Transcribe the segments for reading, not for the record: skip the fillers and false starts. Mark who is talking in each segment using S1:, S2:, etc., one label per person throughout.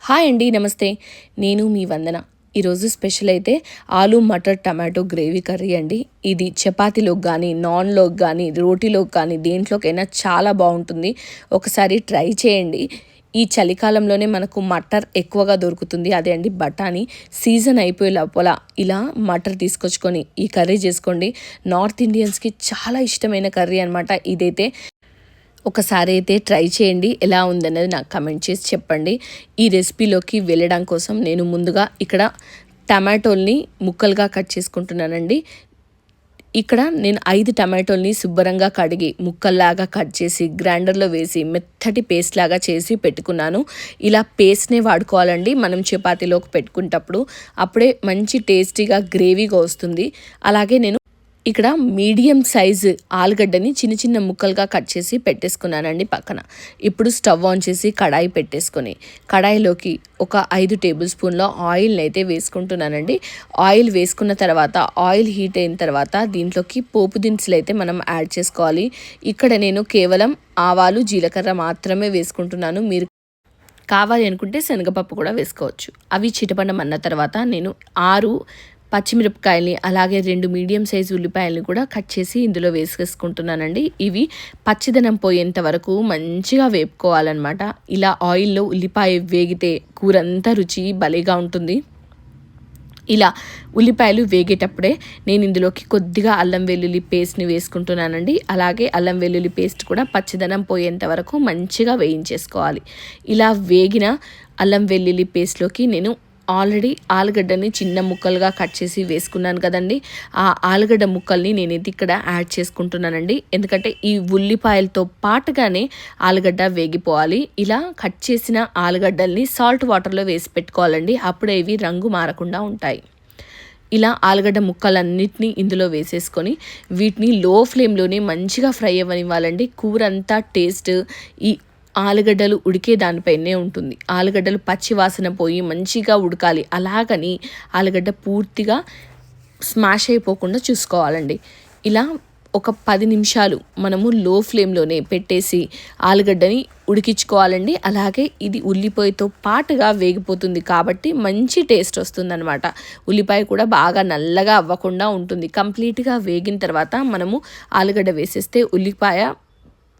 S1: Hi అండి, నమస్తే. నేను మీ వందన. ఈరోజు స్పెషల్ అయితే ఆలు మటర్ టమాటో గ్రేవీ కర్రీ అండి. ఇది చపాతీలోకి కానీ, నాన్లోకి కానీ, రోటీలోకి కానీ దేంట్లోకైనా చాలా బాగుంటుంది. ఒకసారి ట్రై చేయండి. ఈ చలికాలంలోనే మనకు మటర్ ఎక్కువగా దొరుకుతుంది. అదే అండి బఠానీ. సీజన్ అయిపోయే లోపల ఇలా మటర్ తీసుకొచ్చుకొని ఈ కర్రీ చేసుకోండి. నార్త్ ఇండియన్స్కి చాలా ఇష్టమైన కర్రీ అనమాట ఇదైతే. ఒకసారి అయితే ట్రై చేయండి, ఎలా ఉందనేది నాకు కమెంట్ చేసి చెప్పండి. ఈ రెసిపీలోకి వెళ్ళడం కోసం నేను ముందుగా ఇక్కడ టమాటోల్ని ముక్కలుగా కట్ చేసుకుంటున్నానండి. ఇక్కడ నేను 5 టమాటోల్ని శుభ్రంగా కడిగి ముక్కల్లాగా కట్ చేసి గ్రైండర్లో వేసి మెత్తటి పేస్ట్ లాగా చేసి పెట్టుకున్నాను. ఇలా పేస్ట్నే వాడుకోవాలండి మనం చపాతీలోకి పెట్టుకునేటప్పుడు. అప్పుడే మంచి టేస్టీగా గ్రేవీగా వస్తుంది. అలాగే నేను ఇక్కడ మీడియం సైజు ఆలుగడ్డని చిన్న చిన్న ముక్కలుగా కట్ చేసి పెట్టేసుకున్నానండి పక్కన. ఇప్పుడు స్టవ్ ఆన్ చేసి కడాయి పెట్టేసుకొని కడాయిలోకి ఒక 5 టేబుల్ స్పూన్ల ఆయిల్ని అయితే వేసుకుంటున్నానండి. ఆయిల్ వేసుకున్న తర్వాత ఆయిల్ హీట్ అయిన తర్వాత దీంట్లోకి పోపు దినుసులు అయితే మనం యాడ్ చేసుకోవాలి. ఇక్కడ నేను కేవలం ఆవాలు, జీలకర్ర మాత్రమే వేసుకుంటున్నాను. మీరు కావాలి అనుకుంటే శనగపప్పు కూడా వేసుకోవచ్చు. అవి చిటపటమన్న తర్వాత నేను 6 పచ్చిమిరపకాయల్ని అలాగే 2 మీడియం సైజు ఉల్లిపాయలని కూడా కట్ చేసి ఇందులో వేసేసుకుంటున్నానండి. ఇవి పచ్చిదనం పోయేంత వరకు మంచిగా వేపుకోవాలన్నమాట. ఇలా ఆయిల్లో ఉల్లిపాయ వేగితే కూర అంతా రుచి భలేగా ఉంటుంది. ఇలా ఉల్లిపాయలు వేగేటప్పుడే నేను ఇందులోకి కొద్దిగా అల్లం వెల్లుల్లి పేస్ట్ని వేసుకుంటున్నానండి. అలాగే అల్లం వెల్లుల్లి పేస్ట్ కూడా పచ్చిదనం పోయేంత వరకు మంచిగా వేయించేసుకోవాలి. ఇలా వేగిన అల్లం వెల్లుల్లి పేస్ట్లోకి నేను ఆల్రెడీ ఆలుగడ్డని చిన్న ముక్కలుగా కట్ చేసి వేసుకున్నాను కదండి. ఆ ఆలుగడ్డ ముక్కల్ని నేనైతే ఇక్కడ యాడ్ చేసుకుంటున్నానండి. ఎందుకంటే ఈ ఉల్లిపాయలతో పాటుగానే ఆలుగడ్డ వేగిపోవాలి. ఇలా కట్ చేసిన ఆలుగడ్డల్ని సాల్ట్ వాటర్లో వేసి పెట్టుకోవాలండి. అప్పుడే ఇవి రంగు మారకుండా ఉంటాయి. ఇలా ఆలుగడ్డ ముక్కలన్నిటినీ ఇందులో వేసేసుకొని వీటిని లో ఫ్లేమ్లోనే మంచిగా ఫ్రై అవ్వనివ్వాలండి. కూర అంతా టేస్ట్ ఈ ఆలుగడ్డలు ఉడికే దానిపైనే ఉంటుంది. ఆలుగడ్డలు పచ్చి వాసన పోయి మంచిగా ఉడకాలి. అలాగని ఆలుగడ్డ పూర్తిగా స్మాష్ అయిపోకుండా చూసుకోవాలండి. ఇలా ఒక 10 నిమిషాలు మనము లో ఫ్లేమ్లోనే పెట్టేసి ఆలుగడ్డని ఉడికించుకోవాలండి. అలాగే ఇది ఉల్లిపాయతో పాటుగా వేగిపోతుంది కాబట్టి మంచి టేస్ట్ వస్తుందన్నమాట. ఉల్లిపాయ కూడా బాగా నల్లగా అవ్వకుండా ఉంటుంది. కంప్లీట్గా వేగిన తర్వాత మనము ఆలుగడ్డ వేసేస్తే ఉల్లిపాయ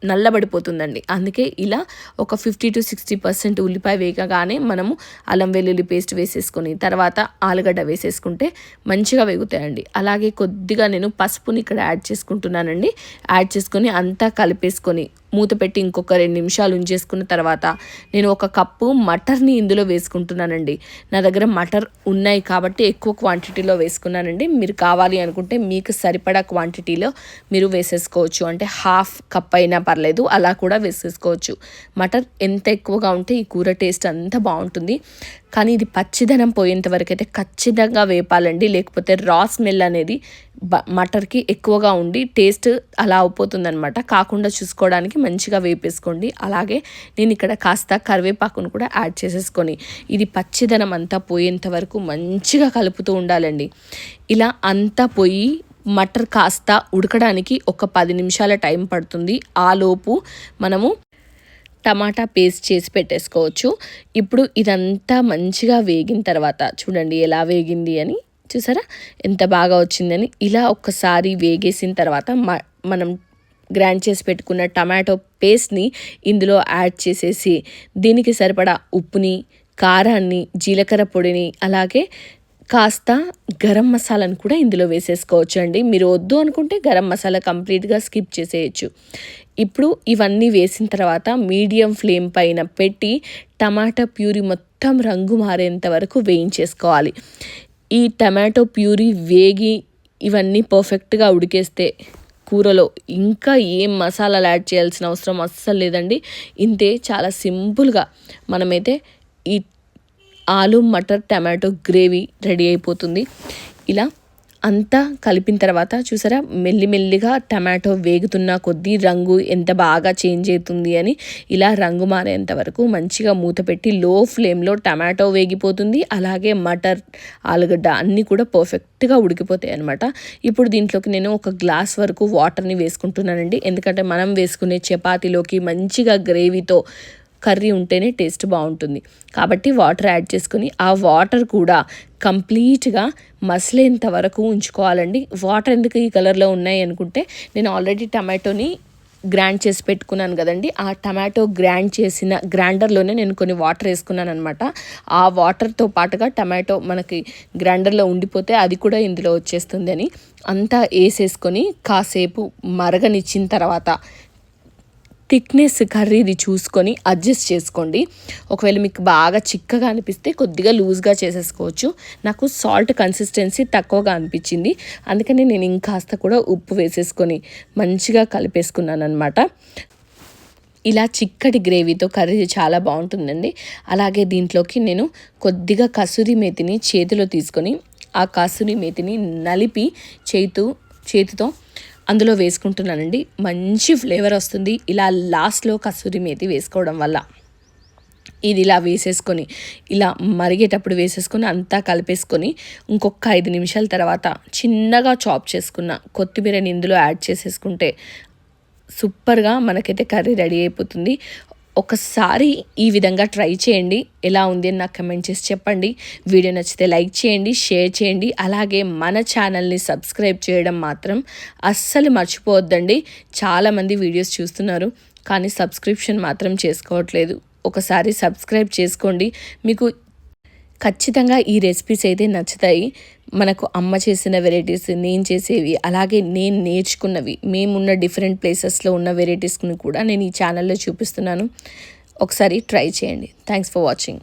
S1: నల్లబడిపోతుందండి. అందుకే ఇలా ఒక 50 to 60% ఉల్లిపాయ వేగగానే మనము అల్లం వెల్లుల్లి పేస్ట్ వేసేసుకొని తర్వాత ఆలుగడ్డ వేసేసుకుంటే మంచిగా వేగుతాయండి. అలాగే కొద్దిగా నేను పసుపుని ఇక్కడ యాడ్ చేసుకుంటున్నానండి. యాడ్ చేసుకొని అంతా కలిపేసుకొని మూత పెట్టి ఇంకొక 2 నిమిషాలు ఉంచేసుకున్న తర్వాత నేను 1 కప్పు మటర్ని ఇందులో వేసుకుంటున్నానండి. నా దగ్గర మటర్ ఉన్నాయి కాబట్టి ఎక్కువ క్వాంటిటీలో వేసుకున్నానండి. మీరు కావాలి అనుకుంటే మీకు సరిపడా క్వాంటిటీలో మీరు వేసేసుకోవచ్చు. అంటే 1/2 కప్ అయినా పర్లేదు, అలా కూడా వేసేసుకోవచ్చు. మటర్ ఎంత ఎక్కువగా ఉంటే ఈ కూర టేస్ట్ అంత బాగుంటుంది. కానీ ఇది పచ్చిదనం పోయేంత వరకు అయితే ఖచ్చితంగా వేపాలండి. లేకపోతే రా స్మెల్ అనేది మటర్కి ఎక్కువగా ఉండి టేస్ట్ అలా అయిపోతుందనమాట. కాకుండా చూసుకోవడానికి మంచిగా వేపేసుకోండి. అలాగే నేను ఇక్కడ కాస్త కరివేపాకును కూడా యాడ్ చేసేసుకొని ఇది పచ్చిదనం అంతా పోయేంత వరకు మంచిగా కలుపుతూ ఉండాలండి. ఇలా అంతా పోయి మటర్ కాస్త ఉడకడానికి ఒక 10 నిమిషాల టైం పడుతుంది. ఆలోపు మనము టమాటా పేస్ట్ చేసి పెట్టేసుకోవచ్చు. ఇప్పుడు ఇదంతా మంచిగా వేగిన తర్వాత చూడండి ఎలా వేగింది అని, చూసారా ఎంత బాగా వచ్చిందని. ఇలా ఒక్కసారి వేగేసిన తర్వాత మనం గ్రైండ్ చేసి పెట్టుకున్న టమాటో పేస్ట్ని ఇందులో యాడ్ చేసేసి దీనికి సరిపడా ఉప్పుని, కారాన్ని, జీలకర్ర పొడిని అలాగే కాస్త గరం మసాలాను కూడా ఇందులో వేసేసుకోవచ్చు అండి. మీరు వద్దు అనుకుంటే గరం మసాలా కంప్లీట్గా స్కిప్ చేసేయచ్చు. ఇప్పుడు ఇవన్నీ వేసిన తర్వాత మీడియం ఫ్లేమ్ పైన పెట్టి టమాటా ప్యూరీ మొత్తం రంగు మారేంత వరకు వేయించేసుకోవాలి. ఈ టమాటో ప్యూరీ వేగి ఇవన్నీ పర్ఫెక్ట్గా ఉడికేస్తే కూరలో ఇంకా ఏం మసాలాలు యాడ్ చేయాల్సిన అవసరం అస్సలు లేదండి. ఇంతే, చాలా సింపుల్గా మనమైతే ఈ ఆలు మటర్ టమాటో గ్రేవీ రెడీ అయిపోతుంది. ఇలా అంతా కలిపిన తర్వాత చూసారా మెల్లిమెల్లిగా టమాటో వేగుతున్న కొద్దీ రంగు ఎంత బాగా చేంజ్ అవుతుంది అని. ఇలా రంగు మారేంత వరకు మంచిగా మూత పెట్టి లో ఫ్లేమ్లో టమాటో వేగిపోతుంది. అలాగే మటర్, ఆలుగడ్డ అన్నీ కూడా పర్ఫెక్ట్గా ఉడికిపోతాయి అనమాట. ఇప్పుడు దీంట్లోకి నేను 1 గ్లాస్ వరకు వాటర్ని వేసుకుంటున్నానండి. ఎందుకంటే మనం వేసుకునే చపాతీలోకి మంచిగా గ్రేవీతో కర్రీ ఉంటేనే టేస్ట్ బాగుంటుంది. కాబట్టి వాటర్ యాడ్ చేసుకొని ఆ వాటర్ కూడా కంప్లీట్గా మసిలేంత వరకు ఉంచుకోవాలండి. వాటర్ ఎందుకు ఈ కలర్లో ఉన్నాయి అనుకుంటే, నేను ఆల్రెడీ టమాటోని గ్రైండ్ చేసి పెట్టుకున్నాను కదండి. ఆ టమాటో గ్రైండ్ చేసిన గ్రైండర్లోనే నేను కొన్ని వాటర్ వేసుకున్నాను అనమాట. ఆ వాటర్తో పాటుగా టమాటో మనకి గ్రైండర్లో ఉండిపోతే అది కూడా ఇందులో వచ్చేస్తుంది అని అంతా వేసేసుకొని కాసేపు మరగనిచ్చిన తర్వాత థిక్నెస్ కర్రీది చూసుకొని అడ్జస్ట్ చేసుకోండి. ఒకవేళ మీకు బాగా చిక్కగా అనిపిస్తే కొద్దిగా లూజ్గా చేసేసుకోవచ్చు. నాకు సాల్ట్ కన్సిస్టెన్సీ తక్కువగా అనిపించింది, అందుకని నేను ఇంకాస్త కూడా ఉప్పు వేసేసుకొని మంచిగా కలిపేసుకున్నాను అనమాట. ఇలా చిక్కటి గ్రేవీతో కర్రీ చాలా బాగుంటుందండి. అలాగే దీంట్లోకి నేను కొద్దిగా కసూరి మేతిని చేతిలో తీసుకొని ఆ కసూరి మేతిని నలిపి చేతితో అందులో వేసుకుంటున్నానండి. మంచి ఫ్లేవర్ వస్తుంది ఇలా లాస్ట్లో కసూరి మేతి వేసుకోవడం వల్ల. ఇది ఇలా వేసేసుకొని ఇలా మరిగేటప్పుడు వేసేసుకొని అంతా కలిపేసుకొని ఇంకొక 5 నిమిషాల తర్వాత చిన్నగా చాప్ చేసుకున్న కొత్తిమీరని ఇందులో యాడ్ చేసేసుకుంటే సూపర్గా మనకైతే కర్రీ రెడీ అయిపోతుంది. ఒకసారి ఈ విధంగా ట్రై చేయండి. ఎలా ఉంది అని నాకు కమెంట్ చేసి చెప్పండి. వీడియో నచ్చితే లైక్ చేయండి, షేర్ చేయండి. అలాగే మన ఛానల్ని సబ్స్క్రైబ్ చేయడం మాత్రం అస్సలు మర్చిపోవద్దండి. చాలామంది వీడియోస్ చూస్తున్నారు కానీ సబ్స్క్రిప్షన్ మాత్రం చేసుకోవట్లేదు. ఒకసారి సబ్స్క్రైబ్ చేసుకోండి. మీకు ఖచ్చితంగా ఈ రెసిపీస్ అయితే నచ్చుతాయి. మనకు అమ్మ చేసిన వెరైటీస్, నేను చేసేవి, అలాగే నేను నేర్చుకున్నవి, మేమున్న డిఫరెంట్ ప్లేసెస్లో ఉన్న వెరైటీస్ని కూడా నేను ఈ ఛానల్లో చూపిస్తున్నాను. ఒకసారి ట్రై చేయండి. Thanks for watching.